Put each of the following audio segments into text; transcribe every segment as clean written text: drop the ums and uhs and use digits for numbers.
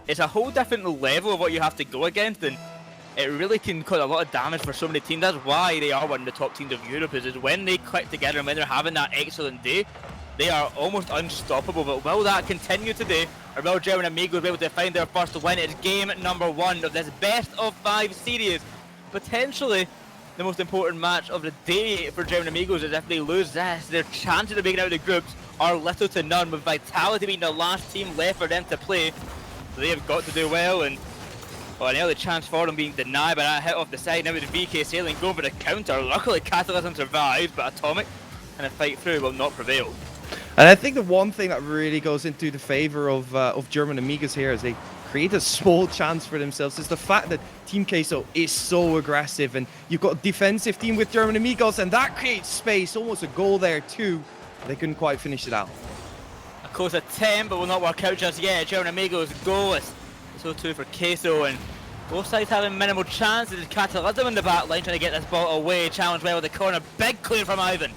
it's a whole different level of what you have to go against, and it really can cause a lot of damage for so many teams. That's why they are one of the top teams of Europe, is when they click together and when they're having that excellent day, they are almost unstoppable. But will that continue today, or will German Amigos be able to find their first win? It's game number 1 of this best of 5 series. Potentially the most important match of the day for German Amigos, is if they lose this, their chances of making out of the groups are little to none, with Vitality being the last team left for them to play. So they have got to do well, and an early chance for them being denied by that hit off the side. Now with VK sailing going for the counter. Luckily Catalysm survives, but Atomic and a fight through will not prevail. And I think the one thing that really goes into the favor of German Amigos here as they create a small chance for themselves is the fact that Team Queso is so aggressive, and you've got a defensive team with German Amigos, and that creates space. Almost a goal there too. They couldn't quite finish it out. A close attempt, but will not work out just yet. German Amigos goalless. So too for Queso, and both sides having minimal chances. Catalysm in the back line trying to get this ball away. Challenge well with the corner. Big clear from Ivan.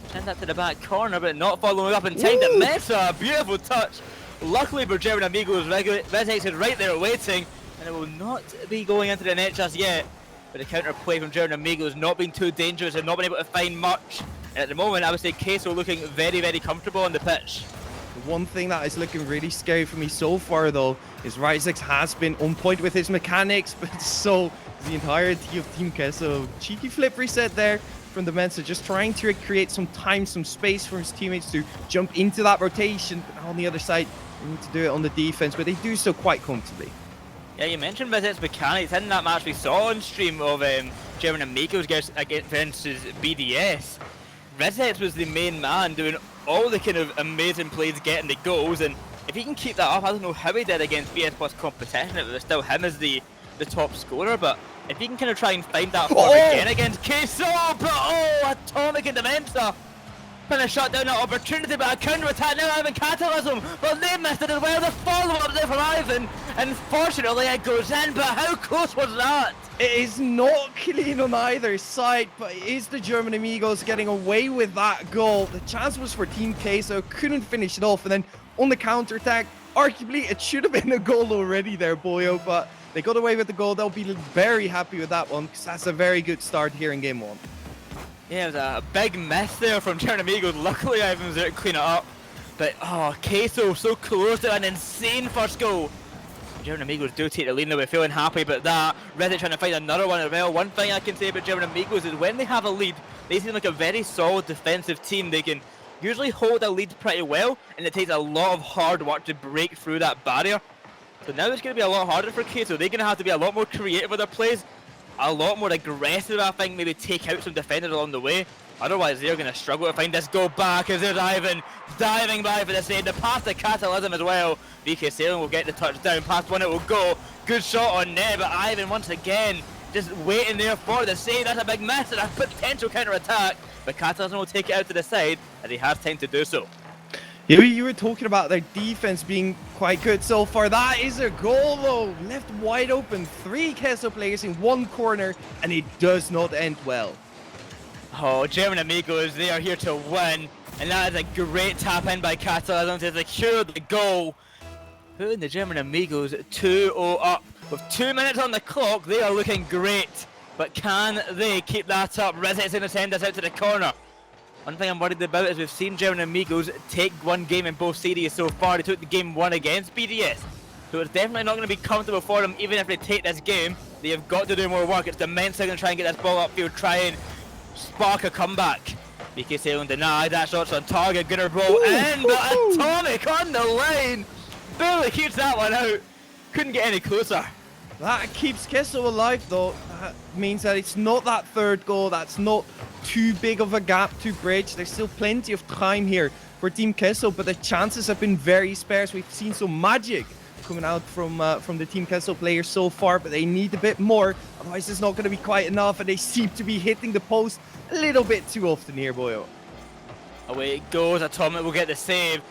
Send that to the back corner, but not following up in time to Mesa. Beautiful touch. Luckily for German Amigos, Rezex is right there waiting, and it will not be going into the net just yet. But the counter play from German Amigos not being too dangerous and not been able to find much. And at the moment, I would say Queso looking very, very comfortable on the pitch. The one thing that is looking really scary for me so far, though, is Rezex has been on point with his mechanics, but so is the entirety of Team Queso. Cheeky flip reset there from the Mensa, just trying to create some time, some space for his teammates to jump into that rotation. But on the other side, they need to do it on the defense, but they do so quite comfortably. Yeah, you mentioned Rezet's mechanics. In that match we saw on stream of German Amigos versus BDS, Rezet was the main man doing all the kind of amazing plays, getting the goals, and if he can keep that up, I don't know how he did against BS Plus competition. It was still him as the top scorer, but if he can kind of try and find that form again against Queso, but Atomic into Mensa. Trying to shut down that opportunity, but a counter attack now Ivan Catalysm, but they missed it as well. The follow-up there from Ivan, and fortunately it goes in, but how close was that? It is not clean on either side, but it is the German Amigos getting away with that goal. The chance was for Team Queso, couldn't finish it off, and then on the counter attack, arguably it should have been a goal already there, Boyo, but they got away with the goal. They'll be very happy with that one, because that's a very good start here in game 1. Yeah, it was a big miss there from German Amigos. Luckily Ivan was there to clean it up, but Queso so close to an insane first goal. German Amigos do take the lead now. We're feeling happy about that. Reddit trying to find another one as well. One thing I can say about German Amigos is when they have a lead, they seem like a very solid defensive team. They can usually hold a lead pretty well, and it takes a lot of hard work to break through that barrier. So now it's going to be a lot harder for Queso. They're going to have to be a lot more creative with their plays, a lot more aggressive, I think, maybe take out some defenders along the way. Otherwise, they're going to struggle to find this goal back as there's Ivan diving by for the save. The pass to Catalysm as well. VK Sailing will get the touchdown. Past one, it will go. Good shot on net, but Ivan once again just waiting there for the save. That's a big miss and a potential counter-attack. But Catalysm will take it out to the side as he has time to do so. You were talking about their defense being quite good so far. That is a goal, though. Left wide open. 3 Queso players in one corner, and it does not end well. Oh, German Amigos, they are here to win. And that is a great tap in by Catalysm to secure the goal. Putting the German Amigos 2-0 up. With 2 minutes on the clock, they are looking great. But can they keep that up? Rezet's going to send us out to the corner. One thing I'm worried about is we've seen German Amigos take one game in both series so far. They took the game 1 against BDS. So it's definitely not going to be comfortable for them even if they take this game. They have got to do more work. It's the Mensa going to try and get this ball upfield, try and spark a comeback. BK Sailing denied, that shot's on target, Gunnar Bro in, but Atomic on the line. Barely keeps that one out. Couldn't get any closer. That keeps Queso alive, though. That means that it's not that third goal. That's not too big of a gap to bridge. There's still plenty of time here for Team Queso, but the chances have been very sparse. We've seen some magic coming out from the Team Queso players so far, but they need a bit more. Otherwise, it's not going to be quite enough, and they seem to be hitting the post a little bit too often here, Boyo. Away it goes. Atomic will get the save.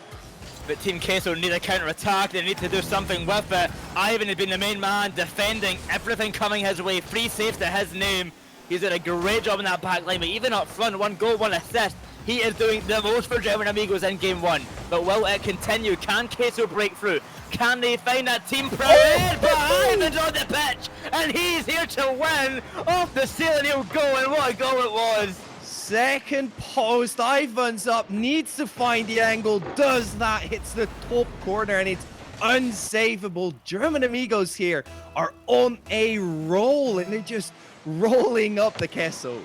But Team Queso need a counter-attack, they need to do something with it. Ivan has been the main man, defending everything coming his way, 3 saves to his name. He's done a great job in that back line, but even up front, 1 goal, 1 assist. He is doing the most for German Amigos in game 1. But will it continue? Can Queso break through? Can they find that team pride? But Ivan's on the pitch, and he's here to win. Off the ceiling he'll go, and what a goal it was. Second post, Ivan's up, needs to find the angle, does that, hits the top corner, and it's unsavable. German Amigos here are on a roll, and they're just rolling up the Queso.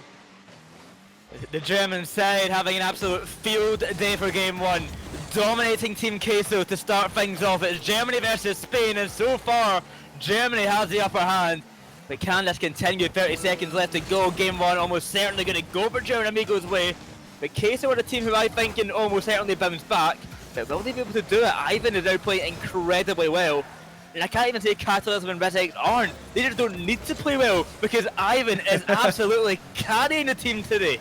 The German side having an absolute field day for game 1. Dominating Team Queso to start things off. It's Germany versus Spain, and so far, Germany has the upper hand. But can this continue? 30 seconds left to go. Game 1 almost certainly going to go for German Amigos' way. But Queso are a team who I think can almost certainly bounce back. But will they be able to do it? Ivan is now playing incredibly well. And I can't even say Catalysm and RLCS aren't. They just don't need to play well because Ivan is absolutely carrying the team today.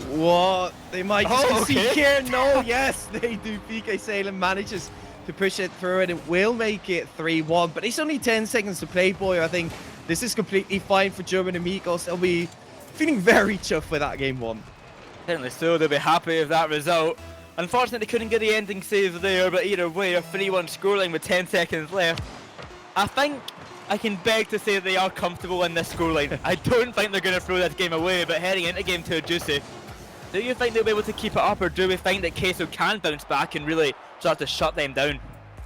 What? They might just okay. here. No, yes, they do. PK Salem manages to push it through, and it will make it 3-1. But it's only 10 seconds to play, boy. I think this is completely fine for German Amigos. They'll be feeling very chuffed with that game 1. Certainly so, they'll be happy with that result. Unfortunately, they couldn't get the ending save there, but either way, a 3-1 scoreline with 10 seconds left. I think I can beg to say they are comfortable in this scoreline. I don't think they're going to throw this game away, but heading into game 2, Juicy, do you think they'll be able to keep it up, or do we think that Queso can bounce back and really start to shut them down?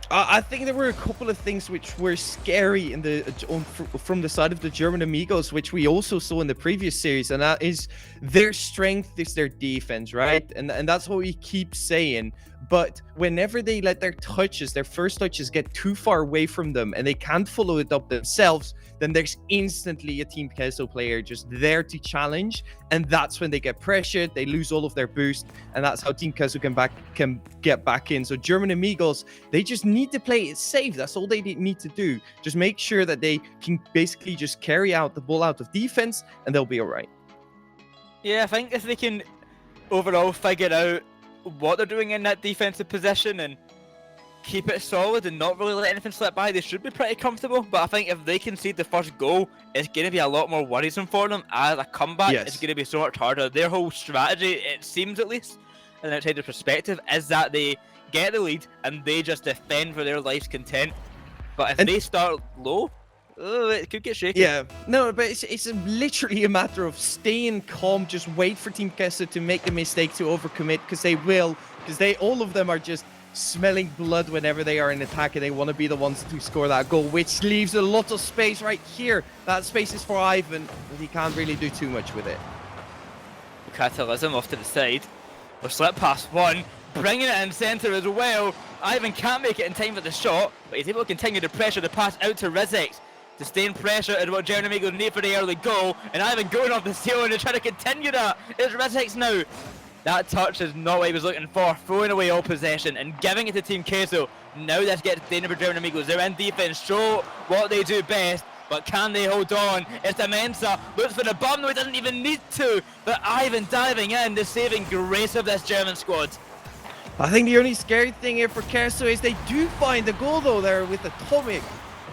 I think there were a couple of things which were scary in from the side of the German Amigos, which we also saw in the previous series, and that is their strength is their defense, right? And that's what we keep saying. But whenever they let their first touches get too far away from them and they can't follow it up themselves, then there's instantly a Team Queso player just there to challenge, and that's when they get pressured, they lose all of their boost, and that's how Team Queso can get back in. So German Amigos, they just need to play it safe. That's all they need to do. Just make sure that they can basically just carry out the ball out of defense, and they'll be all right. Yeah, I think if they can overall figure out what they're doing in that defensive position and keep it solid and not really let anything slip by, they should be pretty comfortable. But I think if they concede the first goal, it's going to be a lot more worrisome for them. As a comeback, It's going to be so much harder. Their whole strategy, it seems at least, an outsider perspective, is that they get the lead and they just defend for their life's content. But if they start low, it could get shaky. Yeah, no, but it's literally a matter of staying calm. Just wait for Team Queso to make the mistake to overcommit, because they will. Because all of them are just smelling blood whenever they are in attack, and they want to be the ones to score that goal, which leaves a lot of space right here. That space is for Ivan, but he can't really do too much with it. Catalysm off to the side. We'll slip past one, bringing it in centre as well. Ivan can't make it in time for the shot, but he's able to continue to pressure the pass out to RLCS. Sustained pressure is what German Amigos need for the early goal, and Ivan going off the ceiling to try to continue that. It's RLCS now. That touch is not what he was looking for, throwing away all possession and giving it to Team Queso. Now this gets danger for German Amigos. They're in defense, show what they do best, but can they hold on? It's Mensa, looks for the bum, though he doesn't even need to, but Ivan diving in, the saving grace of this German squad. I think the only scary thing here for Queso is they do find the goal though there with Atomic.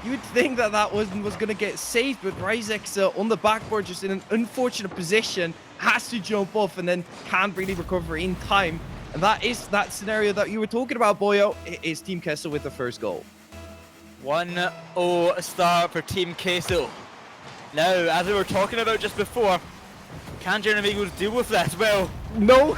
You'd think that was going to get saved, but RLCS on the backboard, just in an unfortunate position, has to jump off and then can't really recover in time. And that is that scenario that you were talking about, Boyo. It is Team Queso with the first goal. 1-0 start for Team Queso. Now, as we were talking about just before, can German Amigos deal with this? Well, no.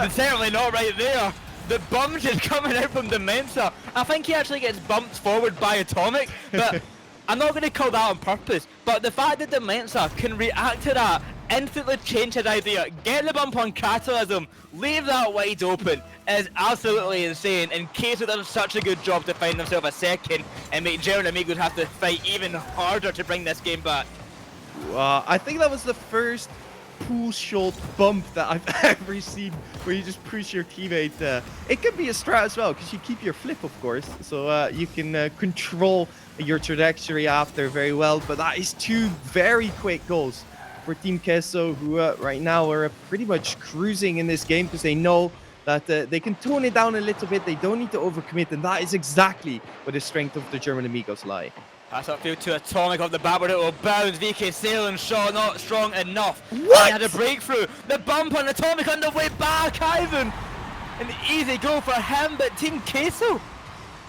certainly not right there. The bump is coming out from the Mensa. I think he actually gets bumped forward by Atomic, but I'm not going to call that on purpose. But the fact that the Mensa can react to that, instantly change his idea, get the bump on Catalysm, leave that wide open, is absolutely insane. And Queso does such a good job to find himself a second and make German Amigos have to fight even harder to bring this game back. I think that was the first pool shot bump that I've ever seen, where you just push your teammate. It could be a strat as well, because you keep your flip, of course, so you can control your trajectory after very well. But that is two very quick goals for Team Queso, who right now are pretty much cruising in this game, because they know that they can tone it down a little bit. They don't need to overcommit, and that is exactly where the strength of the German Amigos lie. Pass upfield to Atomic off the bat, but it will bounce. VK Sailing shot not strong enough. What? He had a breakthrough. The bump on Atomic on the way back, Ivan. An easy goal for him, but Team Queso,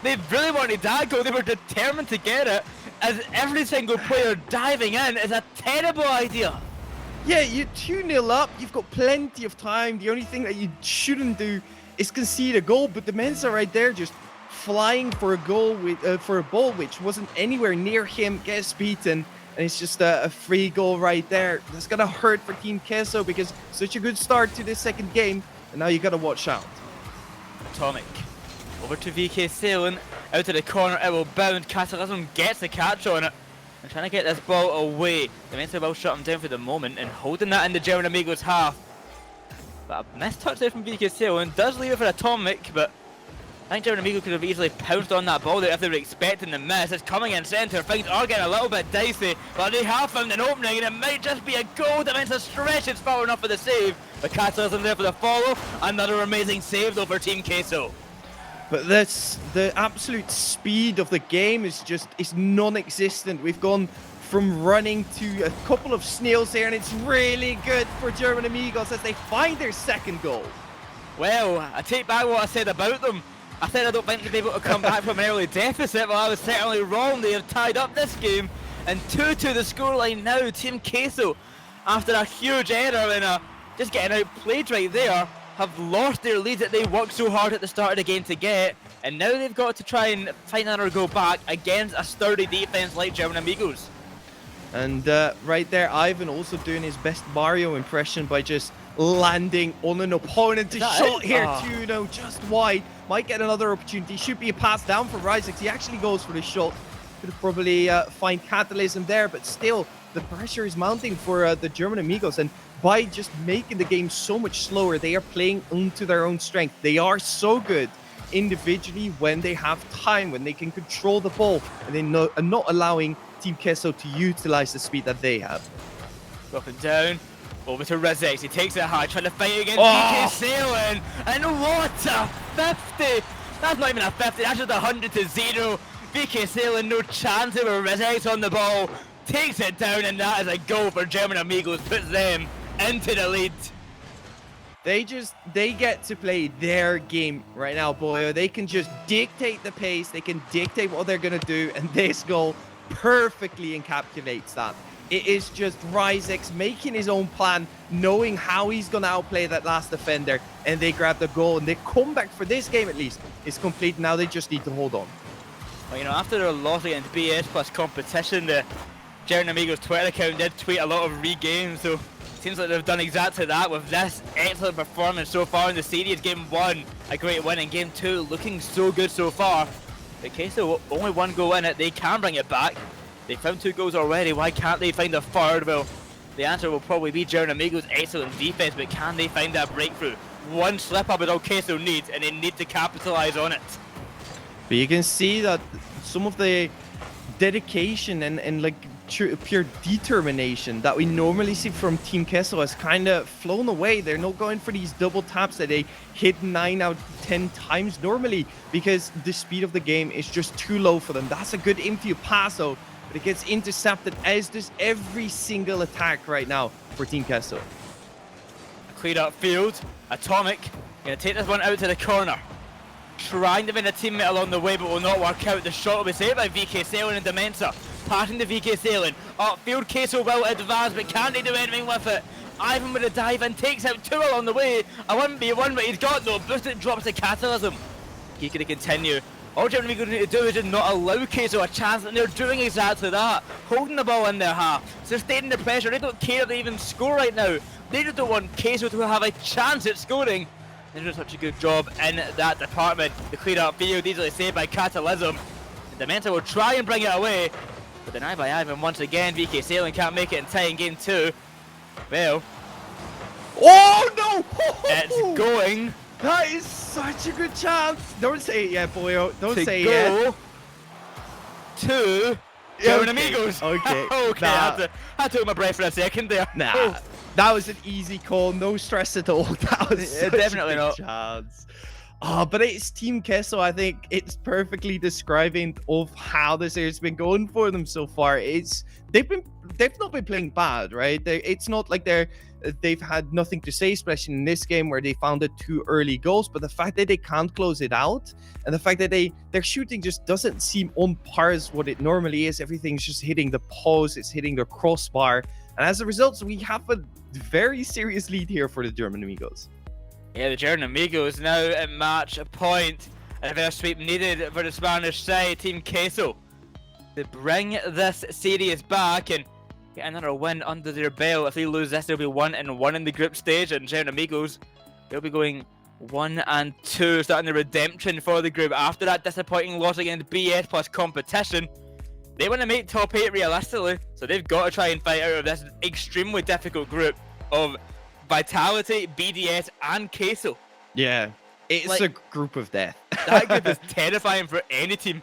they really wanted that goal. They were determined to get it, as every single player diving in is a terrible idea. Yeah, you're 2-0 up. You've got plenty of time. The only thing that you shouldn't do is concede a goal, but the Mensa right there just flying for a goal with for a ball which wasn't anywhere near him, gets beaten, and it's just a free goal right there. That's gonna hurt for Team Queso because such a good start to this second game, and now you gotta watch out. Atomic over to VK Sailing, out to the corner, it will bound. Catalysm gets the catch on it and trying to get this ball away. The Mensa will shut him down for the moment and holding that in the German Amigos half. But a missed touch there from VK Sailing does leave it for Atomic, but I think German Amigo could have easily pounced on that ball there if they were expecting the miss. It's coming in centre. Things are getting a little bit dicey, but they have found an opening and it might just be a goal. The Mensa stretches far enough for the save. The Catalysm there for the follow. Another amazing save though for Team Queso. But the absolute speed of the game is non-existent. We've gone from running to a couple of snails here, and it's really good for German Amigos as they find their second goal. Well, I take back what I said about them. I said I don't think they'll be able to come back from an early deficit. Well, I was certainly wrong. They have tied up this game. And 2-2 the scoreline now. Team Queso, after a huge error and just getting outplayed right there, have lost their lead that they worked so hard at the start of the game to get. And now they've got to try and find another goal back against a sturdy defense like German Amigos. And right there, Ivan also doing his best Mario impression by just landing on an opponent. A shot here, 2-0, just wide. Might get another opportunity. Should be a pass down for RLCS. He actually goes for the shot. Could have probably find Catalysm there, but still, the pressure is mounting for the German Amigos. And by just making the game so much slower, they are playing into their own strength. They are so good individually when they have time, when they can control the ball, and they are not allowing Team Queso to utilize the speed that they have. Dropping down, over to RLCS. He takes it high, trying to fight against VK Sailing. And what a 50! That's not even a 50, that's just 100-0. VK Sailing, no chance of a RLCS on the ball. Takes it down, and that is a goal for German Amigos. Puts them into the lead. They get to play their game right now, boy. They can just dictate the pace. They can dictate what they're going to do, and this goal perfectly encapsulates that. It is just RLCS making his own plan, knowing how he's going to outplay that last defender, and they grab the goal, and their comeback for this game at least is complete. Now they just need to hold on. Well, you know, after their loss against BS plus competition, the German Amigos Twitter account did tweet a lot of regames, so it seems like they've done exactly that with this excellent performance so far in the series. Game 1, a great win, and Game 2 looking so good so far. In case there only one goal in it, they can bring it back. They found 2 goals already, why can't they find a third? Well, the answer will probably be German Amigos' excellent defense, but can they find that breakthrough? One slip up is all Queso needs, and they need to capitalize on it. But you can see that some of the dedication and like pure determination that we normally see from Team Queso has kind of flown away. They're not going for these double taps that they hit 9 out of 10 times normally because the speed of the game is just too low for them. That's a good infield pass though, but it gets intercepted, as does every single attack right now for Team Queso. Cleared up field. Atomic gonna take this one out to the corner. Trying to win a teammate along the way, but will not work out. The shot will be saved by VK Sailing and Demensa. Passing to VK Sailing. Upfield, Queso will advance, but can't they do anything with it? Ivan with a dive in, takes out 2 along the way. A 1v1, but he's got no boost. It drops the Catalysm. He's going to continue. All German Amigos need to do is just not allow Queso a chance, and they're doing exactly that. Holding the ball in their half, sustaining the pressure. They don't care if they even score right now. They just don't want Queso to have a chance at scoring. They're doing such a good job in that department. The clear up field, easily saved by Catalysm. Demensa will try and bring it away, but denied by Ivan once again. VK Sailing can't make it in time in Game 2. Well, oh no! it's going. That is such a good chance. Don't say it yet, boyo. Don't say it yet. To German Amigos. Okay. Okay, nah. I took my breath for a second there. Nah. Oh. That was an easy call. No stress at all. That was such definitely a big not. chance. But it's Team Queso. I think it's perfectly describing of how this year's been going for them so far. They've not been playing bad, right? It's not like they've had nothing to say, especially in this game where they found it 2 early goals. But the fact that they can't close it out, and the fact that their shooting just doesn't seem on par as what it normally is. Everything's just hitting the post, it's hitting the crossbar, and as a result, we have a very serious lead here for the German Amigos. Yeah, the German Amigos now at match point. A reverse sweep needed for the Spanish side, Team Queso, to bring this series back and get another win under their belt. If they lose this, they'll be 1-1 in the group stage, and German Amigos, they'll be going 1-2, starting the redemption for the group after that disappointing loss against BS plus competition. They want to make top 8 realistically, so they've got to try and fight out of this extremely difficult group of Vitality, BDS, and Queso. Yeah, it's a group of death. That group is terrifying for any team.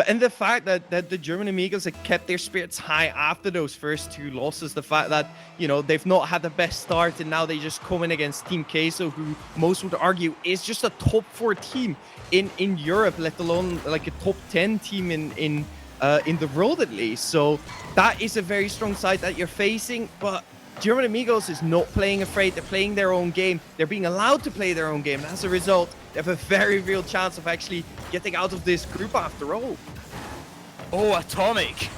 And the fact that the German Amigos have kept their spirits high after those first 2 losses, the fact that, they've not had the best start and now they just come in against Team Queso, who most would argue is just a top 4 team in Europe, let alone like a top 10 team in the world at least. So that is a very strong side that you're facing, but German Amigos is not playing afraid. They're playing their own game. They're being allowed to play their own game. And as a result, they have a very real chance of actually getting out of this group after all. Oh, Atomic.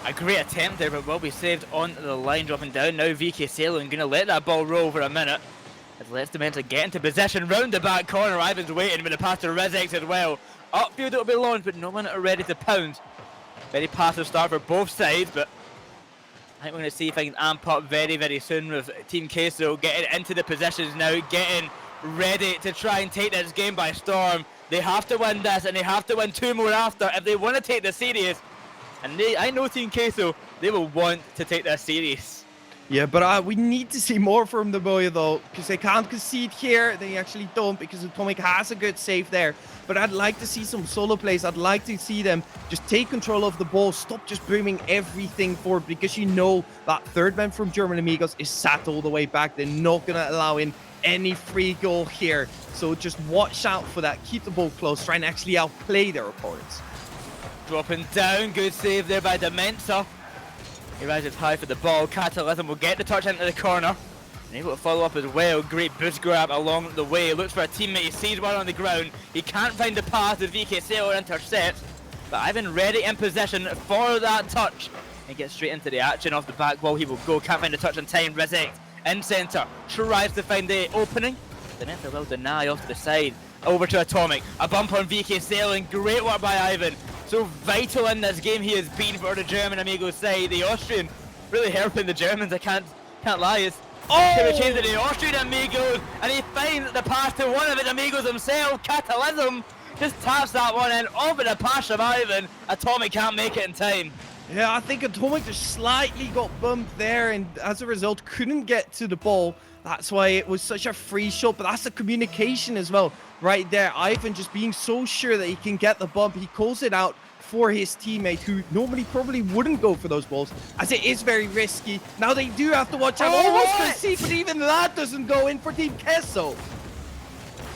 A great attempt there, but will be saved on the line, dropping down. Now VK Sailing going to let that ball roll for a minute. As lets Dementa get into possession round the back corner. Ivan's waiting with a pass to Rezex as well. Upfield it'll be launched, but no one ready to pound. Very passive start for both sides, but I think we're going to see if I can amp up very, very soon with Team Queso getting into the positions now, getting ready to try and take this game by storm. They have to win this, and they have to win 2 more after if they want to take this series. And I know Team Queso, they will want to take this series. Yeah, but we need to see more from the boy though, because they can't concede here. They actually don't, because Atomic has a good save there. But I'd like to see some solo plays. I'd like to see them just take control of the ball, stop just booming everything forward, because that third man from German Amigos is sat all the way back. They're not going to allow in any free goal here. So just watch out for that. Keep the ball close. Try and actually outplay their opponents. Dropping down. Good save there by Dementa. He rises high for the ball. Catalysm will get the touch into the corner. And able to follow up as well. Great boost grab along the way. Looks for a teammate. He sees one on the ground. He can't find the path as VK Sailor intercepts. But Ivan ready in position for that touch. And gets straight into the action off the back wall. He will go. Can't find the touch in time. Rezex in centre. Tries to find the opening. Dementa will deny off to the side. Over to Atomic. A bump on VK Sailing. Great work by Ivan. So vital in this game he has been for the German Amigos side. The Austrian really helping the Germans. I can't lie. He changed to the Austrian Amigos, and he finds the pass to one of his Amigos himself. Catalysm just taps that one in over the pass of Ivan. Atomic can't make it in time. Yeah, I think Atomic just slightly got bumped there, and as a result couldn't get to the ball. That's why it was such a free shot, but that's the communication as well right there. Ivan just being so sure that he can get the bump. He calls it out for his teammate, who normally probably wouldn't go for those balls, as it is very risky. Now they do have to watch out. Almost gonna see, but even that doesn't go in for Team Queso.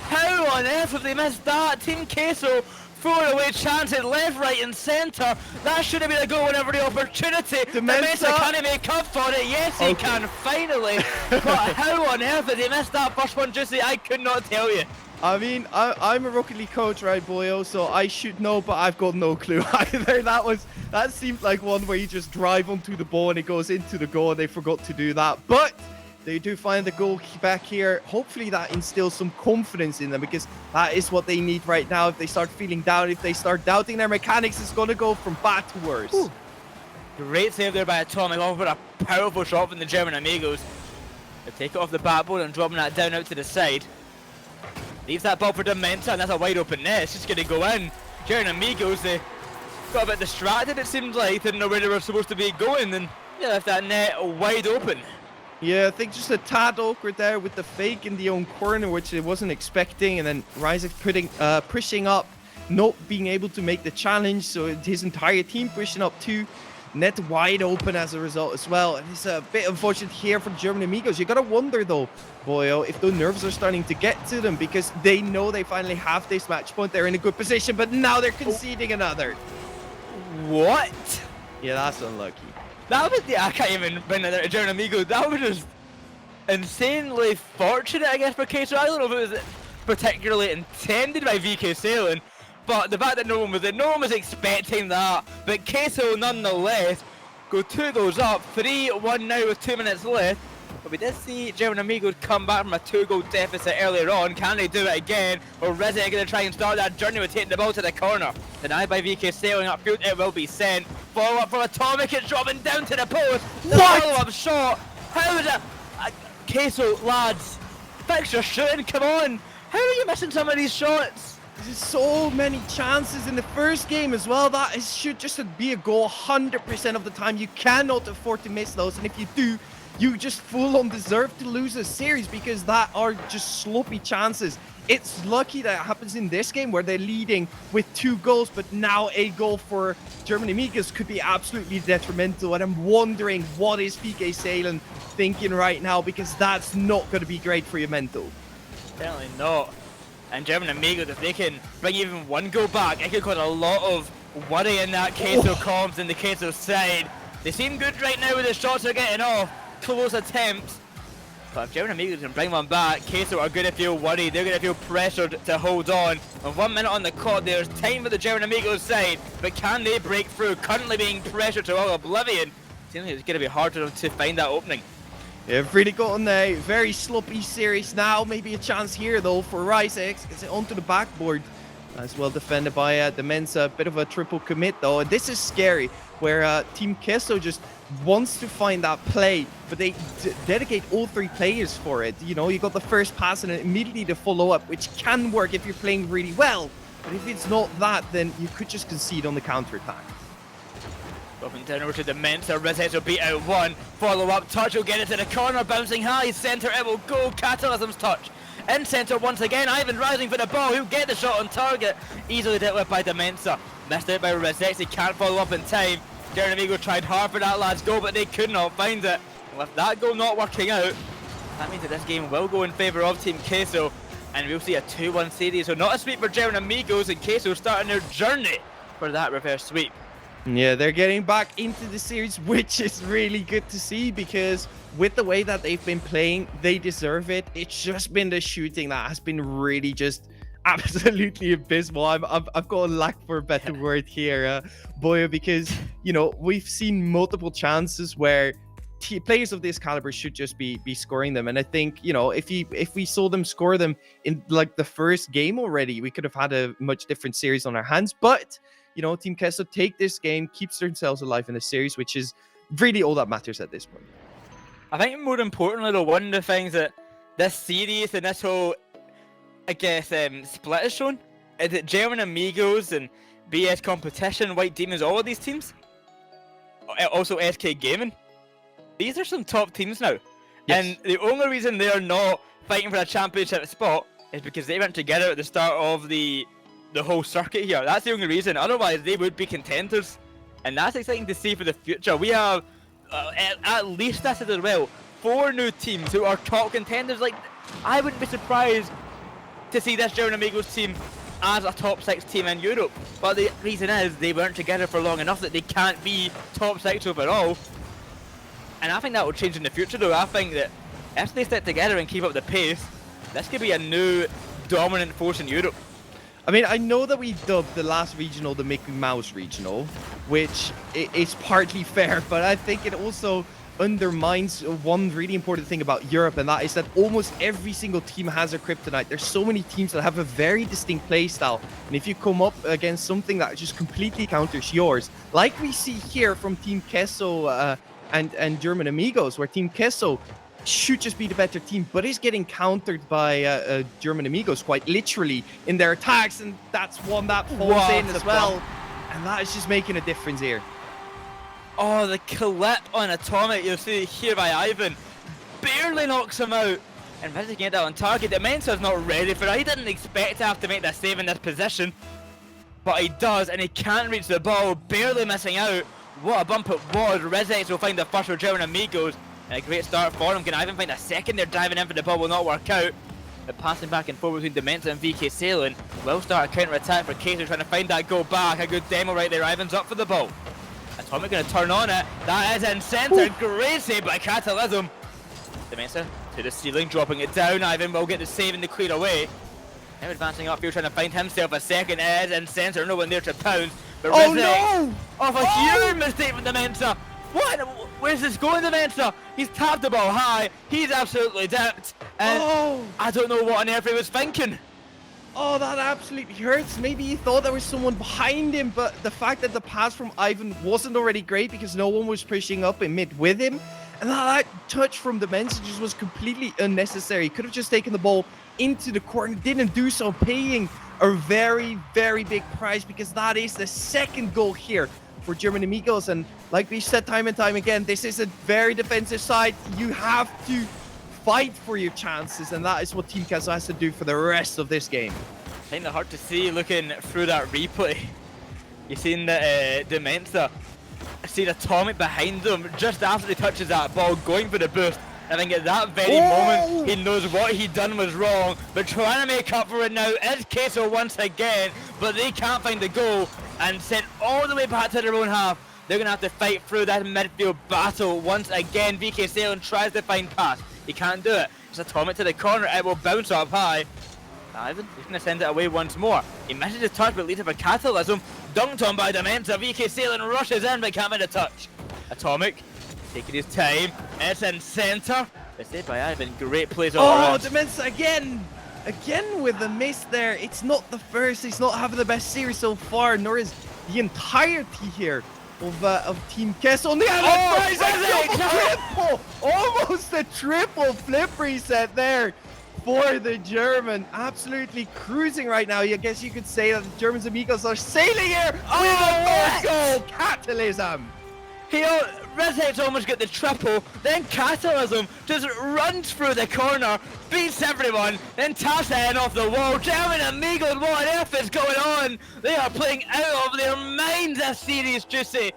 How on earth have they missed that? Team Queso throwing away chances left, right and centre. That should have been a goal whenever the opportunity. Dementa can he make up for it? Yes, he can finally. But how on earth did he miss that first one, Juicy? I could not tell you. I mean, I'm a Rocket League coach, right, boyo? So I should know, but I've got no clue either. That seemed like one where you just drive onto the ball and it goes into the goal, and they forgot to do that. But they do find the goal back here. Hopefully that instills some confidence in them, because that is what they need right now. If they start feeling down, if they start doubting their mechanics, it's going to go from bad to worse. Ooh. Great save there by Atomic. Over a powerful shot from the German Amigos. They take it off the backbone and dropping that down out to the side. Leaves that ball for Dementa, and that's a wide open net. It's just going to go in. German Amigos, they got a bit distracted, it seemed like. Didn't know where they were supposed to be going, and they left that net wide open. Yeah, I think just a tad awkward there with the fake in the own corner, which they wasn't expecting, and then Ryzik pushing up, not being able to make the challenge, so his entire team pushing up too. net wide open as a result as well. And it's a bit unfortunate here for German Amigos. You gotta wonder though, Boyo, if the nerves are starting to get to them because they know they finally have this match point. They're in a good position, but now they're conceding another. What? Yeah, that's unlucky. That was I can't even bring that to German Amigos. That was just insanely fortunate, I guess, for Queso. I don't know if it was particularly intended by VK Sailing, but the fact that no one was expecting that. But Queso nonetheless go 2 goals up, 3-1 now with 2 minutes left. But we did see German Amigos come back from a 2-goal deficit earlier on. Can they do it again? Or Resident going to try and start that journey with taking the ball to the corner? Denied by VK Sailing upfield, it will be sent. Follow up from Atomic, it's dropping down to the post. The follow-up shot. How is it? Queso, lads, fix your shooting, come on. How are you missing some of these shots? There's so many chances in the first game as well. That should just be a goal 100% of the time. You cannot afford to miss those. And if you do, you just full-on deserve to lose a series because that are just sloppy chances. It's lucky that it happens in this game where they're leading with 2 goals, but now a goal for German Amigos could be absolutely detrimental. And I'm wondering what is VK Sailing thinking right now because that's not going to be great for your mental. Definitely not. And German Amigos, if they can bring even 1 goal back, it could cause a lot of worry in that Queso comms and the Queso side. They seem good right now with the shots they're getting off. Close attempts. But if German Amigos can bring one back, Queso are going to feel worried. They're going to feel pressured to hold on. And 1 minute on the clock, there's time for the German Amigos side. But can they break through? Currently being pressured to all oblivion. Seems like it's going to be hard to find that opening. Yeah, really gotten a very sloppy series now. Maybe a chance here though for RLCS. Gets it onto the backboard. As well defended by the Mensa. Bit of a triple commit though. And this is scary where Team Queso just wants to find that play, but they dedicate all 3 players for it. You know, you got the first pass and immediately the follow-up, which can work if you're playing really well. But if it's not that, then you could just concede on the counter-attack. Dropping down over to the Mensa, Rizheads will beat out 1. Follow-up touch will get it to the corner, bouncing high, centre it will go, Catalysm's touch. In centre once again, Ivan rising for the ball, he'll get the shot on target. Easily dealt with by the Mensa. Missed out by Rizheads, he can't follow up in time. German Amigos tried hard for that lad's goal, but they could not find it. And with that goal not working out, that means that this game will go in favour of Team Queso, and we'll see a 2-1 series. So not a sweep for German Amigos, and Queso starting their journey for that reverse sweep. Yeah, they're getting back into the series, which is really good to see because with the way that they've been playing, they deserve it. It's just been the shooting that has been really just absolutely abysmal. I've got a lack for a better word here, Boya, because, you know, we've seen multiple chances where players of this caliber should just be scoring them. And I think, you know, if we saw them score them in like the first game already, we could have had a much different series on our hands. But, you know, Team Queso take this game, keeps themselves alive in the series, which is really all that matters at this point. I think more importantly, though, one of the things that this series and this whole, I guess, split has shown is that German Amigos and BS Competition, White Demons, all of these teams, also SK Gaming, these are some top teams now. Yes. And the only reason they are not fighting for a championship spot is because they went together at the start of the whole circuit here. That's the only reason. Otherwise, they would be contenders. And that's exciting to see for the future. We have, at least this as well, 4 new teams who are top contenders. Like, I wouldn't be surprised to see this German Amigos team as a top 6 team in Europe. But the reason is they weren't together for long enough that they can't be top 6 overall. And I think that will change in the future though. I think that if they stick together and keep up the pace, this could be a new dominant force in Europe. I mean, I know that we dubbed the last regional the Mickey Mouse regional, which is partly fair, but I think it also undermines one really important thing about Europe, and that is that almost every single team has a kryptonite. There's so many teams that have a very distinct play style, and if you come up against something that just completely counters yours, like we see here from Team Queso and German Amigos, where Team Queso should just be the better team, but is getting countered by German Amigos quite literally in their attacks, and that's one that falls in as well. And that is just making a difference here. Oh, the clip on Atomic, you'll see here by Ivan, barely knocks him out. And Viz get that on target. The Mensa's not ready for it. He didn't expect to have to make that save in this position, but he does, and he can't reach the ball, barely missing out What a bump it was. Rezex will find the first for German Amigos. And a great start for him. Can I even find a second? They're diving in for the ball, will not work out. But passing back and forth between Demenza and VK Sailing will start a counter attack for Queso, trying to find that goal back. A good demo right there. Ivan's up for the ball. Atomic going to turn on it. That is in centre. Great save by Catalysm. Demenza to the ceiling, dropping it down. Ivan will get the save and the clear away. Now advancing upfield, trying to find himself a second. It is in centre. No one there to pounce. But Oh no! Off a huge mistake from Demenza. What? Where's this going, Demenza? He's tapped the ball high. He's absolutely dipped. And I don't know what on earth he was thinking. Oh, that absolutely hurts. Maybe he thought there was someone behind him, but the fact that the pass from Ivan wasn't already great because no one was pushing up in mid with him. And that touch from Demenza just was completely unnecessary. He could have just taken the ball into the corner, didn't do so, paying a very, very big price because that is the second goal here for German Amigos. And like we said time and time again, this is a very defensive side. You have to fight for your chances, and that is what Team Queso has to do for the rest of this game. Kind of hard to see looking through that replay. You've seen the Demenza see the Atomic behind him just after he touches that ball, going for the boost. I think at that very moment, he knows what he done was wrong, but trying to make up for it now is Queso once again, but they can't find the goal and sent all the way back to their own half. They're going to have to fight through that midfield battle once again. VK Sailing tries to find pass. He can't do it. It's Atomic to the corner. It will bounce up high. Ivan, he's going to send it away once more. He misses the touch, but leads for Catalysm. Dunked on by Demenza. VK Sailing rushes in, but can't find a touch. Atomic taking his time. It's in centre. It's saved by Ivan. Great plays all around. Demenza again! Again with the miss there. It's not the first. He's not having the best series so far, nor is the entirety here of Team Queso. On the triple! Almost a triple flip reset there for the German. Absolutely cruising right now. I guess you could say that the Germans Amigos are sailing here with a goal. Catalysm. Redhead's almost got the triple, then Catalysm just runs through the corner, beats everyone, then taps it in off the wall. German Amigos, what on earth is going on? They are playing out of their minds this series, Juicy.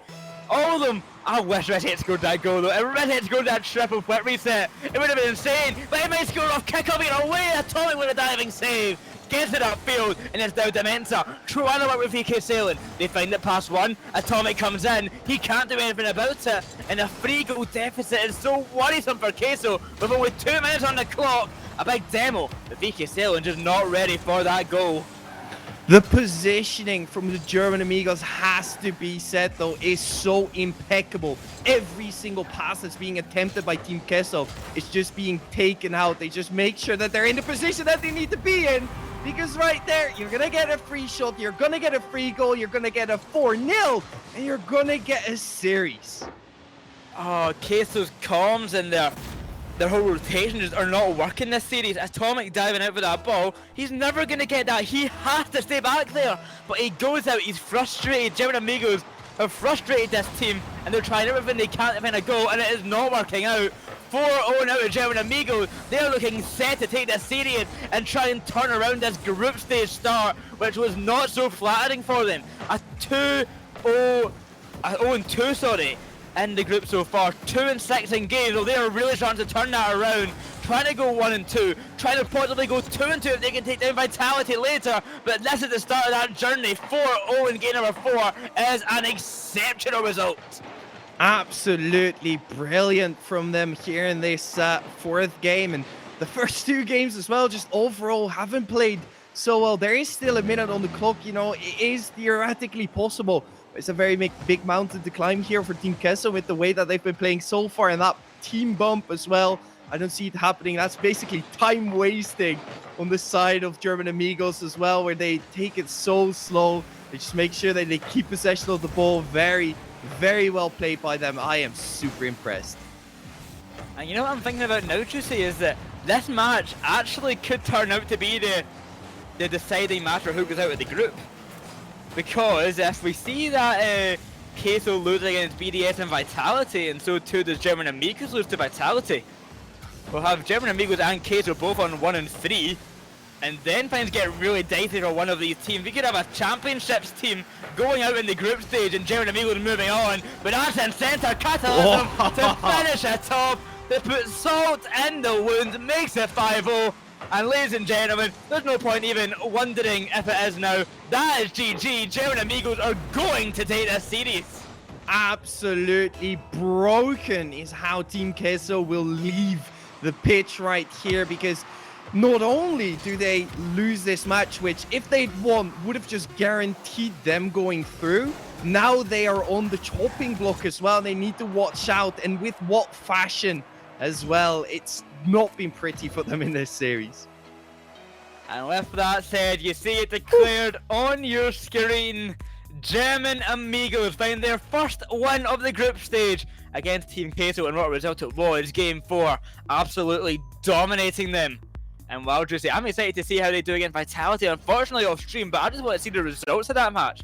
All of them. I wish Redhead scored that goal though. If Redhead scored that triple quick reset, it would have been insane. But he might score off kick-off, get away. Atomic with a diving save. Gets it upfield, and it's now Demenza trying to work with VK Sailing. They find it past one. Atomic comes in. He can't do anything about it, and a 3-goal deficit is so worrisome for Queso with only 2 minutes on the clock. A big demo, but VK Sailing just not ready for that goal. The positioning from the German Amigos has to be said though, is so impeccable. Every single pass that's being attempted by Team Queso is just being taken out. They just make sure that they're in the position that they need to be in. Because right there, you're going to get a free shot, you're going to get a free goal, you're going to get a 4-0, and you're going to get a series. Oh, Queso's comms and their whole rotation just are not working this series. Atomic diving out for that ball. He's never going to get that. He has to stay back there. But he goes out. He's frustrated. German Amigos have frustrated this team, and they're trying everything they can to find a goal, and it is not working out. 4-0 now to German Amigos. They're looking set to take this series and try and turn around this group stage start, which was not so flattering for them. A 0-2, sorry, in the group so far. 2-6 in games, so they are really trying to turn that around. Trying to go 1-2, trying to possibly go 2-2 if they can take down Vitality later, but this is the start of that journey. 4-0 in game number 4 is an exceptional result. Absolutely brilliant from them here in this fourth game, and the first 2 games as well, just overall haven't played so well. There is still a minute on the clock, you know, it is theoretically possible. It's a very big mountain to climb here for Team Queso with the way that they've been playing so far, and that team bump as well. I don't see it happening. That's basically time wasting on the side of German Amigos as well, where they take it so slow. They just make sure that they keep possession of the ball. Very, very well played by them. I am super impressed. And you know what I'm thinking about now, Juicy, is that this match actually could turn out to be the deciding match for who goes out of the group. Because if we see that Queso loses against BDS and Vitality, and so too does German Amigos lose to Vitality, we'll have German Amigos and Queso both on 1 and 3, And then things get really dicey for one of these teams. We could have a championships team going out in the group stage and German Amigos moving on, but that's in centre catalysm to finish it off, to put salt in the wound, makes it 5-0. And ladies and gentlemen, there's no point even wondering if it is now. That is GG. German Amigos are going to take this series. Absolutely broken is how Team Queso will leave the pitch right here, because not only do they lose this match, which if they'd won would have just guaranteed them going through, now they are on the chopping block as well. They need to watch out, and with what fashion as well. It's not been pretty for them in this series. And with that said, you see it declared on your screen. German Amigos find their first win of the group stage against Team Queso, and what result it was, Game 4, absolutely dominating them. And well, Juicy, I'm excited to see how they do against Vitality, unfortunately off stream, but I just want to see the results of that match.